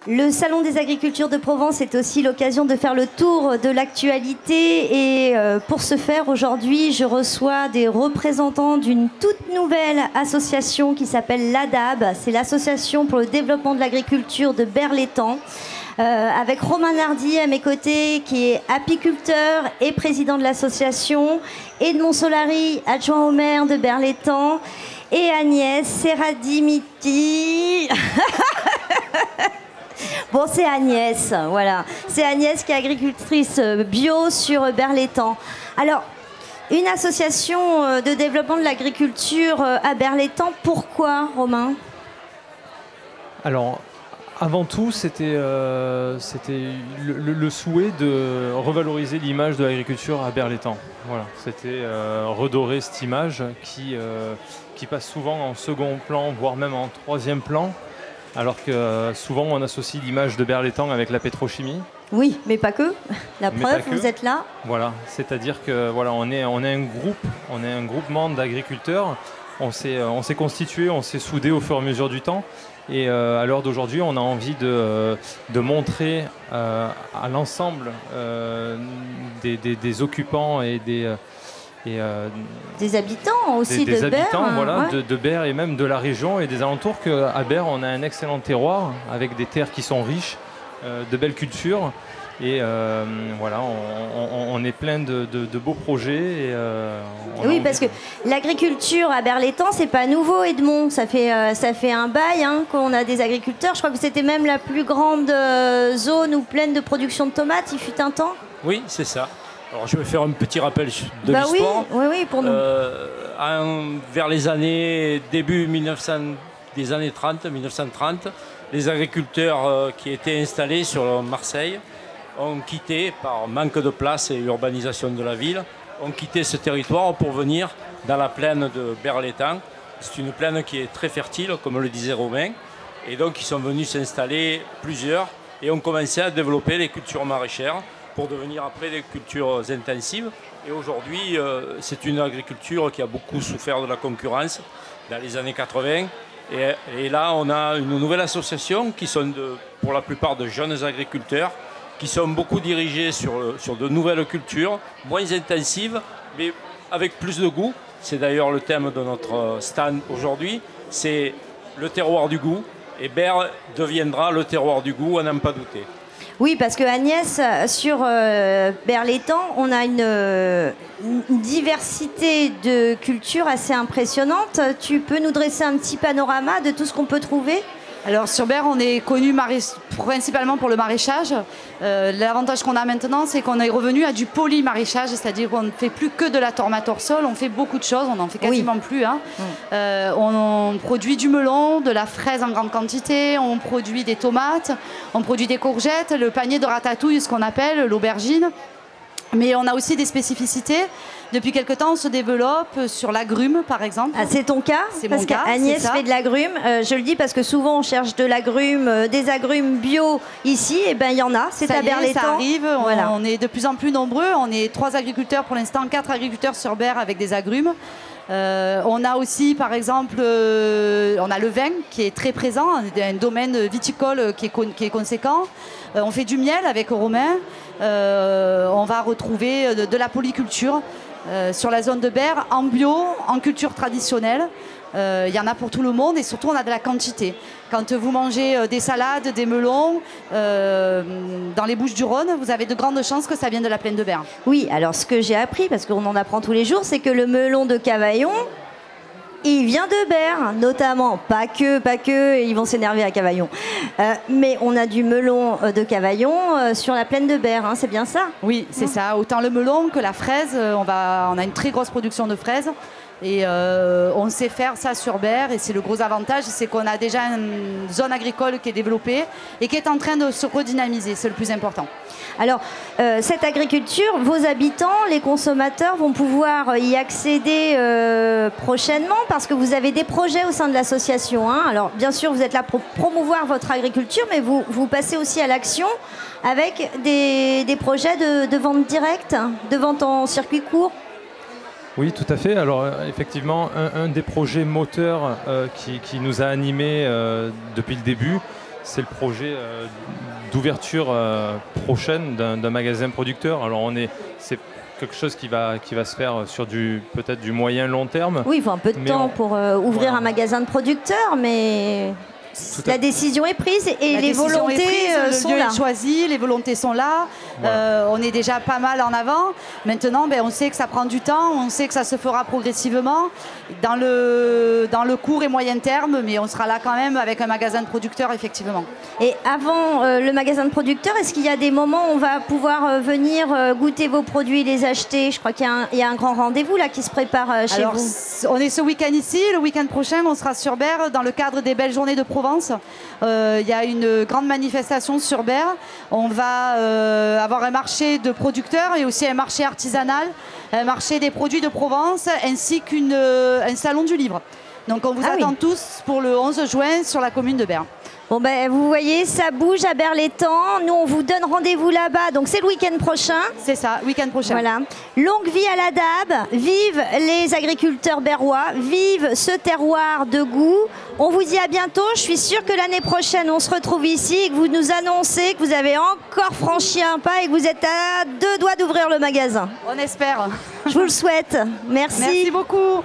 Le Salon des agricultures de Provence est aussi l'occasion de faire le tour de l'actualité et pour ce faire, aujourd'hui, je reçois des représentants d'une toute nouvelle association qui s'appelle l'ADAB. C'est l'Association pour le développement de l'agriculture de Berlétan. Avec Romain Nardi à mes côtés, qui est apiculteur et président de l'association, Edmond Solari, adjoint au maire de Berlétan, et Agnès Serradimiti. Bon, c'est Agnès, voilà. C'est Agnès qui est agricultrice bio sur Berlétan. Alors, une association de développement de l'agriculture à Berlétan, pourquoi, Romain? Alors, avant tout, c'était le souhait de revaloriser l'image de l'agriculture à Berlétan. Voilà, c'était redorer cette image qui passe souvent en second plan, voire même en troisième plan. Alors que souvent on associe l'image de Berlétan avec la pétrochimie. Oui, mais pas que. La preuve, vous êtes là. Voilà, c'est-à-dire que voilà, on est un groupement d'agriculteurs. On s'est constitué, on s'est soudé au fur et à mesure du temps. Et à l'heure d'aujourd'hui, on a envie de montrer à l'ensemble des occupants et des habitants aussi des de Berre. Voilà, ouais. de Berre et même de la région et des alentours, qu'à Berre, on a un excellent terroir avec des terres qui sont riches, de belles cultures. Et voilà, on est plein de beaux projets. Et, oui, parce que l'agriculture à Berlétan, c'est pas nouveau, Edmond. Ça fait un bail qu'on a des agriculteurs. Je crois que c'était même la plus grande zone ou pleine de production de tomates, il fut un temps. Oui, c'est ça. Alors, je vais faire un petit rappel de l'histoire. Oui, pour nous. Vers les années début des années 1930, les agriculteurs qui étaient installés sur Marseille ont quitté, par manque de place et urbanisation de la ville, ont quitté ce territoire pour venir dans la plaine de Berlétan. C'est une plaine qui est très fertile, comme le disait Romain. Et donc, ils sont venus s'installer plusieurs et ont commencé à développer les cultures maraîchères pour devenir après des cultures intensives. Et aujourd'hui, c'est une agriculture qui a beaucoup souffert de la concurrence dans les années 80. Et là, on a une nouvelle association qui sont pour la plupart de jeunes agriculteurs, qui sont beaucoup dirigés sur de nouvelles cultures, moins intensives, mais avec plus de goût. C'est d'ailleurs le thème de notre stand aujourd'hui, c'est le terroir du goût. Et Berre deviendra le terroir du goût, à n'en pas douter. Oui, parce que Agnès, sur Berlétan, on a une diversité de cultures assez impressionnante. Tu peux nous dresser un petit panorama de tout ce qu'on peut trouver ? Alors sur Berre, on est connu principalement pour le maraîchage. L'avantage qu'on a maintenant, c'est qu'on est revenu à du poly-maraîchage, c'est-à-dire qu'on ne fait plus que de la tomate hors sol, on fait beaucoup de choses, on n'en fait quasiment plus. On produit du melon, de la fraise en grande quantité, on produit des tomates, on produit des courgettes, le panier de ratatouille, ce qu'on appelle l'aubergine. Mais on a aussi des spécificités. Depuis quelque temps, on se développe sur l'agrume, par exemple. Ah, c'est ton cas? C'est parce mon cas. Agnès fait de l'agrume. Je le dis parce que souvent, on cherche de l'agrume, des agrumes bio ici. Et bien, il y en a. C'est à Berlétan. Ça arrive. Voilà. On est de plus en plus nombreux. On est 3 agriculteurs pour l'instant, 4 agriculteurs sur Berre avec des agrumes. On a aussi, par exemple, on a le vin qui est très présent, un domaine viticole qui est conséquent. On fait du miel avec Romain. On va retrouver de la polyculture sur la zone de Berre, en bio, en culture traditionnelle. Il y en a pour tout le monde et surtout on a de la quantité. Quand vous mangez des salades, des melons, dans les Bouches-du-Rhône, vous avez de grandes chances que ça vienne de la plaine de Berre. Oui, alors ce que j'ai appris, parce qu'on en apprend tous les jours, c'est que le melon de Cavaillon, il vient de Berre, notamment. Pas que, ils vont s'énerver à Cavaillon. Mais on a du melon de Cavaillon sur la plaine de Berre, c'est bien ça? Oui, c'est ça. Autant le melon que la fraise. On a une très grosse production de fraises. Et on sait faire ça sur Berre et c'est le gros avantage, c'est qu'on a déjà une zone agricole qui est développée et qui est en train de se redynamiser, c'est le plus important. Alors, cette agriculture, vos habitants, les consommateurs vont pouvoir y accéder prochainement parce que vous avez des projets au sein de l'association. Alors, bien sûr, vous êtes là pour promouvoir votre agriculture, mais vous passez aussi à l'action avec des projets de vente directe, de vente en circuit court. Oui, tout à fait. Alors effectivement, un des projets moteurs qui nous a animés depuis le début, c'est le projet d'ouverture prochaine d'un magasin producteur. Alors c'est quelque chose qui va se faire sur peut-être du moyen long terme. Oui, il faut un peu de temps pour ouvrir un magasin de producteur, mais la décision est prise et les volontés sont là. Le lieu est choisi, les volontés sont là. Voilà. On est déjà pas mal en avant. Maintenant, on sait que ça prend du temps, on sait que ça se fera progressivement dans le court et moyen terme, mais on sera là quand même avec un magasin de producteur, effectivement. Et avant le magasin de producteur, est-ce qu'il y a des moments où on va pouvoir venir goûter vos produits, les acheter? Je crois qu'il y a un grand rendez-vous là qui se prépare chez vous. On est ce week-end ici. Le week-end prochain, on sera sur Berre dans le cadre des Belles Journées de Provence. Il y a une grande manifestation sur Berre. On va avoir un marché de producteurs et aussi un marché artisanal, un marché des produits de Provence, ainsi qu'un salon du livre. Donc on vous attend tous pour le 11 juin sur la commune de Berre. Bon vous voyez, ça bouge à Berre-l'Étang. Nous, on vous donne rendez-vous là-bas. Donc c'est le week-end prochain. C'est ça, week-end prochain. Voilà. Longue vie à la DAB. Vive les agriculteurs berrois. Vive ce terroir de goût. On vous dit à bientôt. Je suis sûre que l'année prochaine, on se retrouve ici et que vous nous annoncez que vous avez encore franchi un pas et que vous êtes à 2 doigts d'ouvrir le magasin. On espère. Je vous le souhaite. Merci. Merci beaucoup.